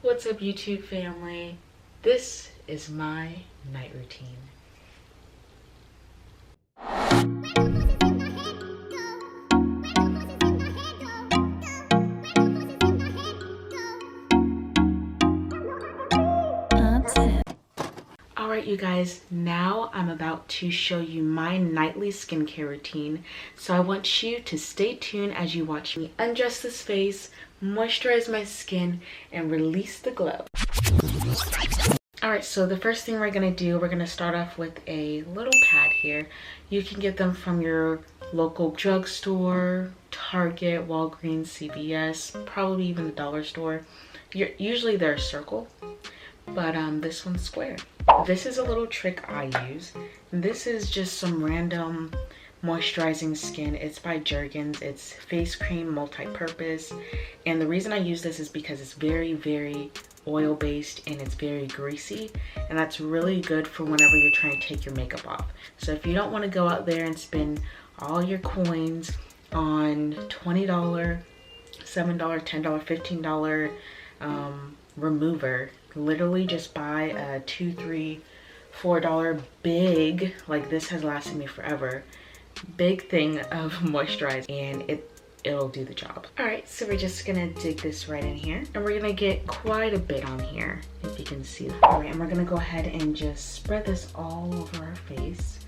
What's up, YouTube family? This is my night routine. Alright you guys, now I'm about to show you my nightly skincare routine. So I want you to stay tuned as you watch me undress this face, moisturize my skin, and release the glow. Alright, so the first thing we're going to do, we're going to start off with a little pad here. You can get them from your local drugstore, Target, Walgreens, CVS, probably even the dollar store. Usually they're a circle, but this one's square. This is a little trick I use. This is just some random moisturizing skin. It's by Jergens. It's face cream multi-purpose, and the reason I use this is because it's very oil based and it's very greasy, and that's really good for whenever you're trying to take your makeup off. So if you don't want to go out there and spend all your coins on $20, $7, $10, $15 remover, literally just buy a $2, $3, $4 big, like this has lasted me forever, big thing of moisturize, and it'll do the job. Alright, so we're just gonna dig this right in here, and we're gonna get quite a bit on here, if you can see. Alright, and we're gonna go ahead and just spread this all over our face.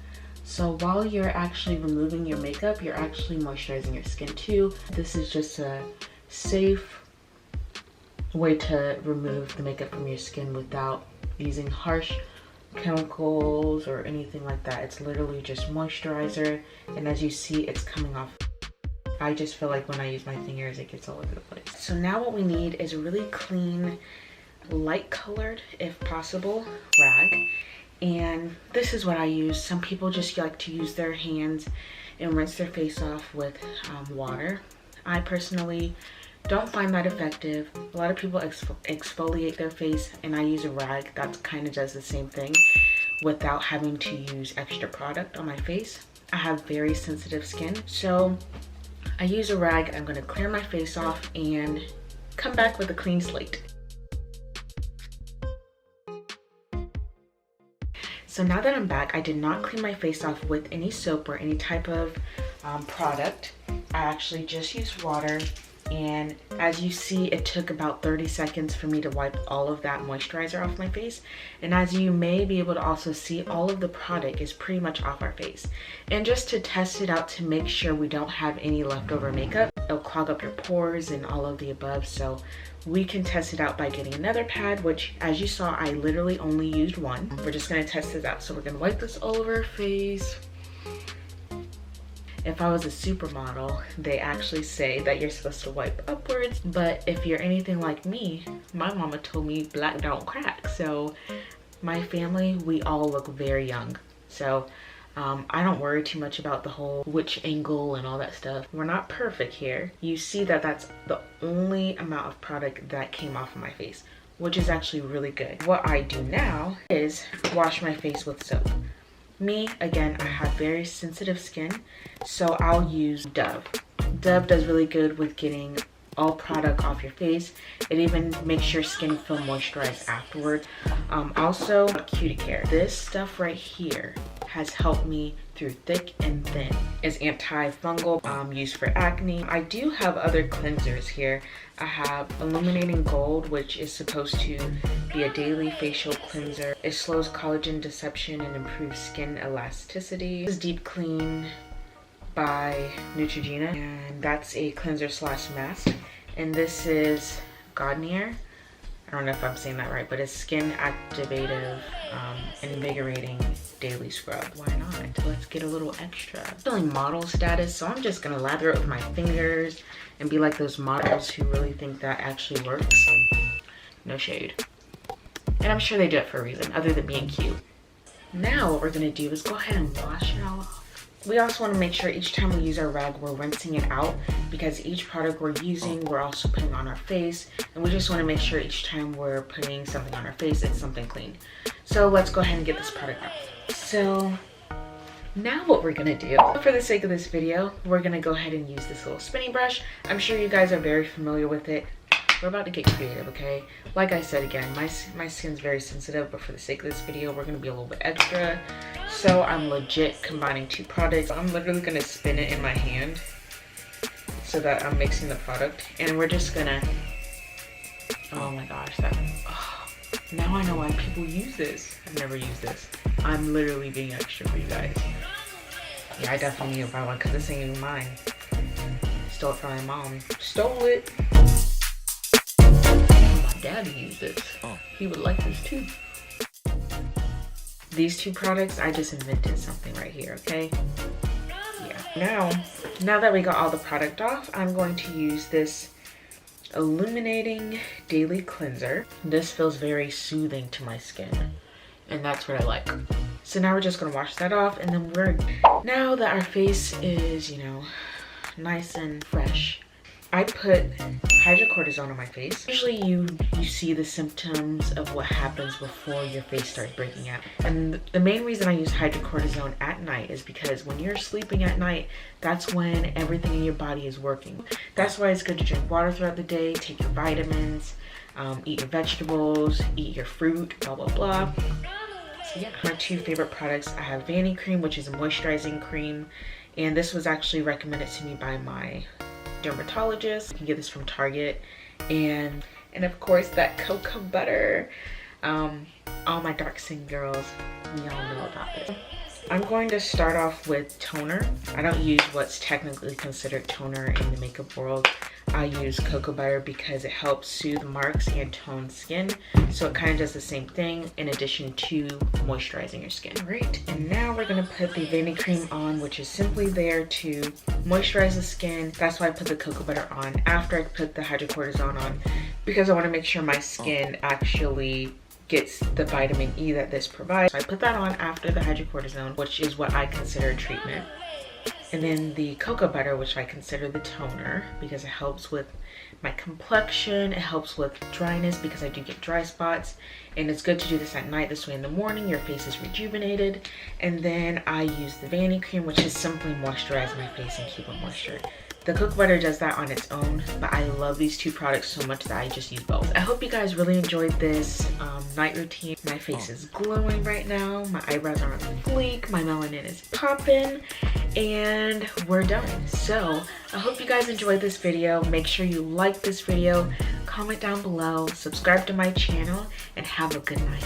So while you're actually removing your makeup, you're actually moisturizing your skin too. This is just a safe way to remove the makeup from your skin without using harsh chemicals or anything like that. It's literally just moisturizer, and as you see, it's coming off. I just feel like when I use my fingers, it gets all over the place. So now what we need is a really clean, light colored, if possible, rag. And this is what I use. Some people just like to use their hands and rinse their face off with water. I personally don't find that effective. A lot of people exfoliate their face, and I use a rag that kind of does the same thing without having to use extra product on my face. I have very sensitive skin, so I use a rag. I'm going to clear my face off and come back with a clean slate. So now that I'm back, I did not clean my face off with any soap or any type of product. I actually just used water. And as you see, it took about 30 seconds for me to wipe all of that moisturizer off my face. And as you may be able to also see, all of the product is pretty much off our face. And just to test it out to make sure we don't have any leftover makeup, it'll clog up your pores and all of the above. So we can test it out by getting another pad, which as you saw, I literally only used one. We're just gonna test this out. So we're gonna wipe this all over our face. If I was a supermodel, they actually say that you're supposed to wipe upwards, but if you're anything like me, my mama told me black don't crack. So my family, we all look very young. So I don't worry too much about the whole which angle and all that stuff. We're not perfect here. You see that that's the only amount of product that came off of my face, which is actually really good. What I do now is wash my face with soap. Me, again, I have very sensitive skin, so I'll use Dove. Dove does really good with getting all product off your face. It even makes your skin feel moisturized afterward. Also, Cuticare. This stuff right here has helped me through thick and thin. It's antifungal, used for acne. I do have other cleansers here. I have Illuminating Gold, which is supposed to be a daily facial cleanser. It slows collagen deception and improves skin elasticity. This is Deep Clean by Neutrogena, and that's a cleanser slash mask. And this is Garnier. I don't know if I'm saying that right, but it's skin activative, invigorating daily scrub. Why not? Let's get a little extra. I'm feeling model status, so I'm just gonna lather it with my fingers and be like those models who really think that actually works. No shade. And I'm sure they do it for a reason, other than being cute. Now what we're gonna do is go ahead and wash it all off. We also want to make sure each time we use our rag, we're rinsing it out, because each product we're using, we're also putting on our face, and we just want to make sure each time we're putting something on our face, it's something clean. So let's go ahead and get this product out. So now what we're gonna do, for the sake of this video, we're gonna go ahead and use this little spinning brush. I'm sure you guys are very familiar with it. we're about to get creative, okay? Like I said again, my skin's very sensitive, but for the sake of this video, we're gonna be a little bit extra. So I'm legit combining 2 products. I'm literally gonna spin it in my hand so that I'm mixing the product, and we're just gonna, oh my gosh, now I know why people use this. I've never used this. I'm literally being extra for you guys. Yeah, I definitely need to buy one because this ain't even mine. Stole it from my mom. Stole it. My daddy used this. He would like this too. These 2 products, I just invented something right here, okay? Yeah. Now that we got all the product off, I'm going to use this illuminating daily cleanser. This feels very soothing to my skin, and that's what I like. So now we're just gonna wash that off, and then now that our face is, you know, nice and fresh, I put hydrocortisone on my face. Usually you see the symptoms of what happens before your face starts breaking out. And the main reason I use hydrocortisone at night is because when you're sleeping at night, that's when everything in your body is working. That's why it's good to drink water throughout the day, take your vitamins, eat your vegetables, eat your fruit, blah, blah, blah. So yeah, my 2 favorite products, I have Vanity Cream, which is a moisturizing cream. And this was actually recommended to me by my dermatologist. You can get this from Target. And of course that cocoa butter. All my dark skin girls, we all know about this. I'm going to start off with toner. I don't use what's technically considered toner in the makeup world. I use cocoa butter because it helps soothe marks and tone skin. So it kind of does the same thing in addition to moisturizing your skin. Great, and now we're gonna put the Vanity Cream on, which is simply there to moisturize the skin. That's why I put the cocoa butter on after I put the hydrocortisone on, because I wanna make sure my skin actually gets the vitamin E that this provides. So I put that on after the hydrocortisone, which is what I consider treatment. And then the cocoa butter, which I consider the toner because it helps with my complexion. It helps with dryness because I do get dry spots. And it's good to do this at night. This way in the morning, your face is rejuvenated. And then I use the Vanity Cream, which is simply moisturize my face and keep it moisture. The cocoa butter does that on its own, but I love these 2 products so much that I just use both. I hope you guys really enjoyed this night routine. My face is glowing right now. My eyebrows are on fleek. My melanin is popping. And we're done. So I hope you guys enjoyed this video. Make sure you like this video, comment down below, subscribe to my channel, and have a good night.